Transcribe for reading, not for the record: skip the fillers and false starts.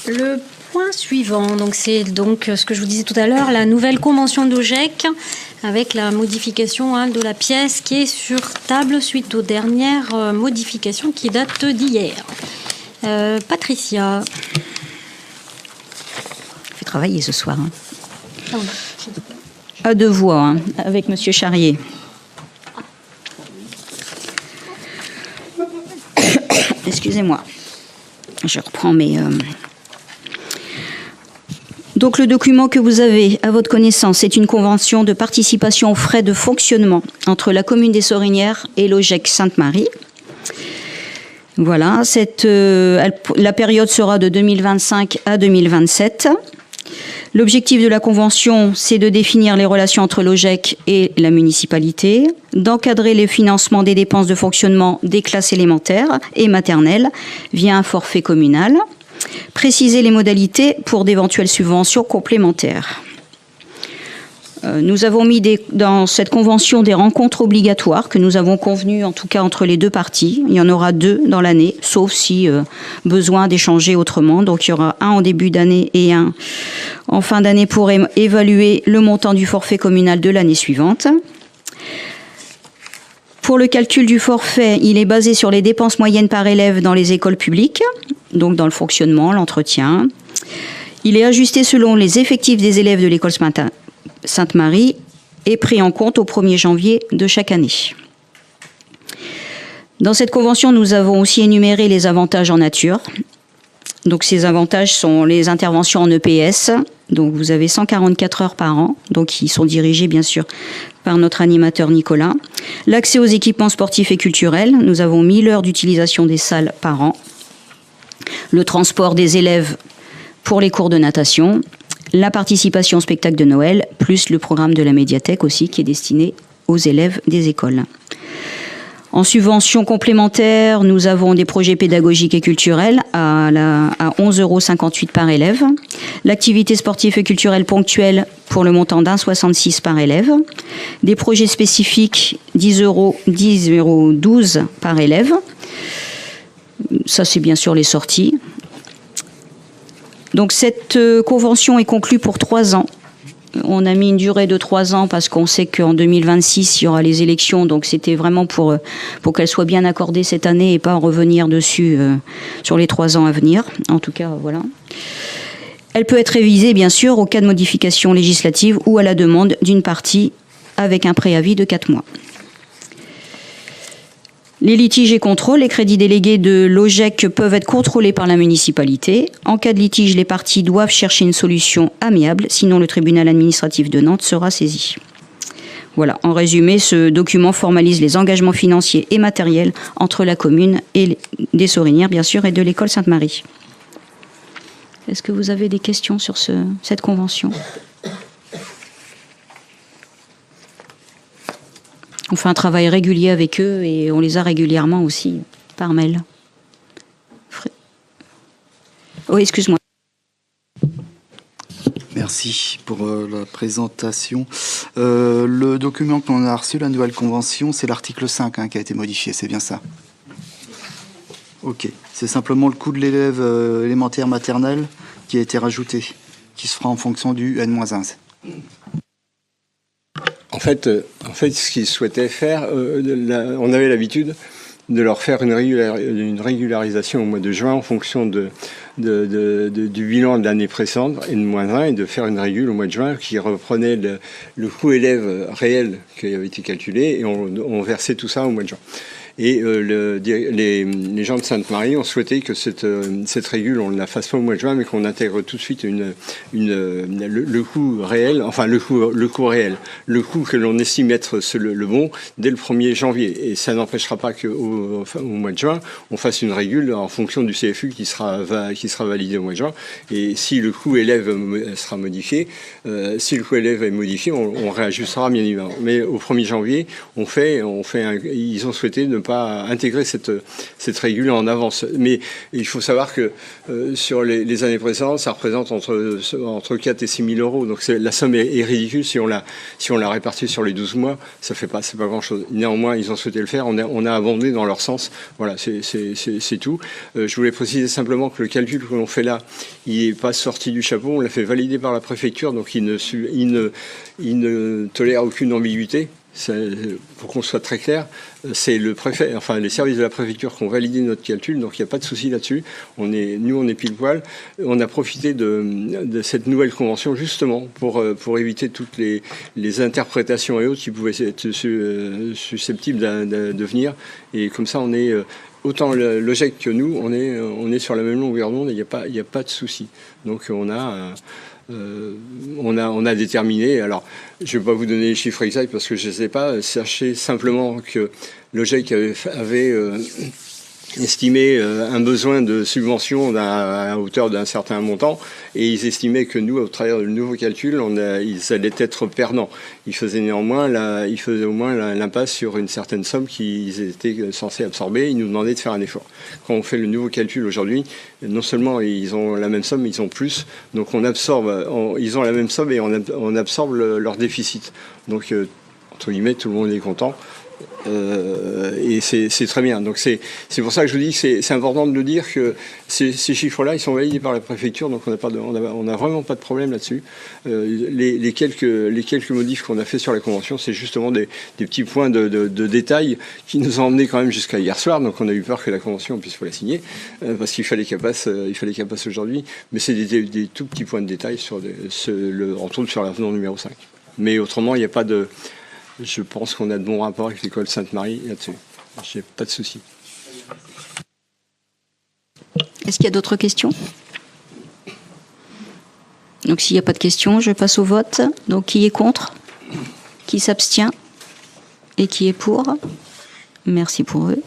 Le point suivant, donc c'est donc ce que je vous disais tout à l'heure, la nouvelle convention d'OGEC avec la modification de la pièce qui est sur table suite aux dernières modifications qui datent d'hier. Patricia. Je vais travailler ce soir. À deux voix, avec Monsieur Charrier. Excusez-moi. Je reprends mes... Donc le document que vous avez à votre connaissance, c'est une convention de participation aux frais de fonctionnement entre la commune des Sorinières et l'OGEC Sainte-Marie. Voilà, la période sera de 2025 à 2027. L'objectif de la convention, c'est de définir les relations entre l'OGEC et la municipalité, d'encadrer les financements des dépenses de fonctionnement des classes élémentaires et maternelles via un forfait communal, préciser les modalités pour d'éventuelles subventions complémentaires. Nous avons mis dans cette convention des rencontres obligatoires que nous avons convenues, en tout cas entre les deux parties. Il y en aura 2 dans l'année, sauf si besoin d'échanger autrement. Donc il y aura un en début d'année et un en fin d'année pour évaluer le montant du forfait communal de l'année suivante. Pour le calcul du forfait, il est basé sur les dépenses moyennes par élève dans les écoles publiques, donc dans le fonctionnement, l'entretien. Il est ajusté selon les effectifs des élèves de l'école Sainte-Marie et pris en compte au 1er janvier de chaque année. Dans cette convention, nous avons aussi énuméré les avantages en nature. Donc ces avantages sont les interventions en EPS. Donc vous avez 144 heures par an, donc qui sont dirigées bien sûr par notre animateur Nicolas. L'accès aux équipements sportifs et culturels, nous avons 1000 heures d'utilisation des salles par an. Le transport des élèves pour les cours de natation. La participation au spectacle de Noël, plus le programme de la médiathèque aussi qui est destiné aux élèves des écoles. En subvention complémentaire, nous avons des projets pédagogiques et culturels à 11,58 € par élève. L'activité sportive et culturelle ponctuelle pour le montant d'1,66 € par élève. Des projets spécifiques, 10,12 € par élève. Ça, c'est bien sûr les sorties. Donc cette convention est conclue pour 3 ans. On a mis une durée de 3 ans parce qu'on sait qu'en 2026, il y aura les élections. Donc c'était vraiment pour qu'elle soit bien accordée cette année et pas en revenir dessus sur les 3 ans à venir. En tout cas, voilà. Elle peut être révisée, bien sûr, au cas de modification législative ou à la demande d'une partie avec un préavis de 4 mois. Les litiges et contrôles, les crédits délégués de l'OGEC peuvent être contrôlés par la municipalité. En cas de litige, les parties doivent chercher une solution amiable, sinon le tribunal administratif de Nantes sera saisi. Voilà, en résumé, ce document formalise les engagements financiers et matériels entre la commune et des Sorinières, bien sûr, et de l'école Sainte-Marie. Est-ce que vous avez des questions sur cette convention ? On fait un travail régulier avec eux et on les a régulièrement aussi par mail. Oui, excuse-moi. Merci pour la présentation. Le document que l'on a reçu, la nouvelle convention, c'est l'article 5 qui a été modifié, c'est bien ça? Ok, c'est simplement le coût de l'élève élémentaire maternel qui a été rajouté, qui se fera en fonction du N-1. En fait, ce qu'ils souhaitaient faire, on avait l'habitude de leur faire une régularisation au mois de juin en fonction du bilan de l'année précédente, N-1, et de faire une régule au mois de juin qui reprenait le coût élève réel qui avait été calculé, et on versait tout ça au mois de juin. Et les gens de Sainte-Marie ont souhaité que cette régule, on ne la fasse pas au mois de juin, mais qu'on intègre tout de suite le coût réel, enfin le coût réel, le coût que l'on estime être le bon dès le 1er janvier. Et ça n'empêchera pas qu'au mois de juin, on fasse une régule en fonction du CFU qui sera validé au mois de juin. Et si le coût élève sera modifié, on réajustera bien évidemment. Mais au 1er janvier, ils ont souhaité ne pas intégrer cette régule en avance. Mais il faut savoir que sur les années précédentes, ça représente entre 4 et 6 000 euros. Donc la somme est ridicule. Si on la répartit sur les 12 mois, c'est pas grand-chose. Néanmoins, ils ont souhaité le faire. On a abondé dans leur sens. Voilà, c'est tout. Je voulais préciser simplement que le calcul que l'on fait là, il n'est pas sorti du chapeau. On l'a fait valider par la préfecture, donc il ne tolère aucune ambiguïté. Pour qu'on soit très clair, c'est le préfet, enfin les services de la préfecture qui ont validé notre calcul, donc il n'y a pas de souci là-dessus. Nous, on est pile poil. On a profité de cette nouvelle convention justement pour éviter toutes les interprétations et autres qui pouvaient être susceptibles de venir. Et comme ça, on est autant le GEC que nous, on est sur la même longueur d'onde et il n'y a pas de souci. Donc on a déterminé, alors je ne vais pas vous donner les chiffres exacts parce que je ne sais pas, sachez simplement que le GEC avait estimé un besoin de subvention à hauteur d'un certain montant et ils estimaient que nous, au travers du nouveau calcul, ils allaient être perdants. Ils faisaient néanmoins au moins l'impasse sur une certaine somme qu'ils étaient censés absorber. Ils nous demandaient de faire un effort. Quand on fait le nouveau calcul aujourd'hui, non seulement ils ont la même somme, mais ils ont plus. Donc ils ont la même somme et on absorbe leur déficit. Donc, entre guillemets, tout le monde est content. Et c'est très bien. Donc c'est pour ça que je vous dis que c'est important de le dire que ces chiffres-là, ils sont validés par la préfecture, donc on n'a vraiment pas de problème là-dessus. Les quelques modifs qu'on a fait sur la convention, c'est justement des petits points de détail qui nous ont emmenés quand même jusqu'à hier soir. Donc on a eu peur que la convention on puisse pas la signer parce qu'il fallait qu'elle passe aujourd'hui. Mais c'est des tout petits points de détail entre autres sur l'avenant numéro 5. Mais autrement, il n'y a pas de... Je pense qu'on a de bons rapports avec l'école Sainte-Marie là-dessus. J'ai pas de souci. Est-ce qu'il y a d'autres questions? Donc s'il n'y a pas de questions, je passe au vote. Donc qui est contre? Qui s'abstient? Et qui est pour? Merci pour eux.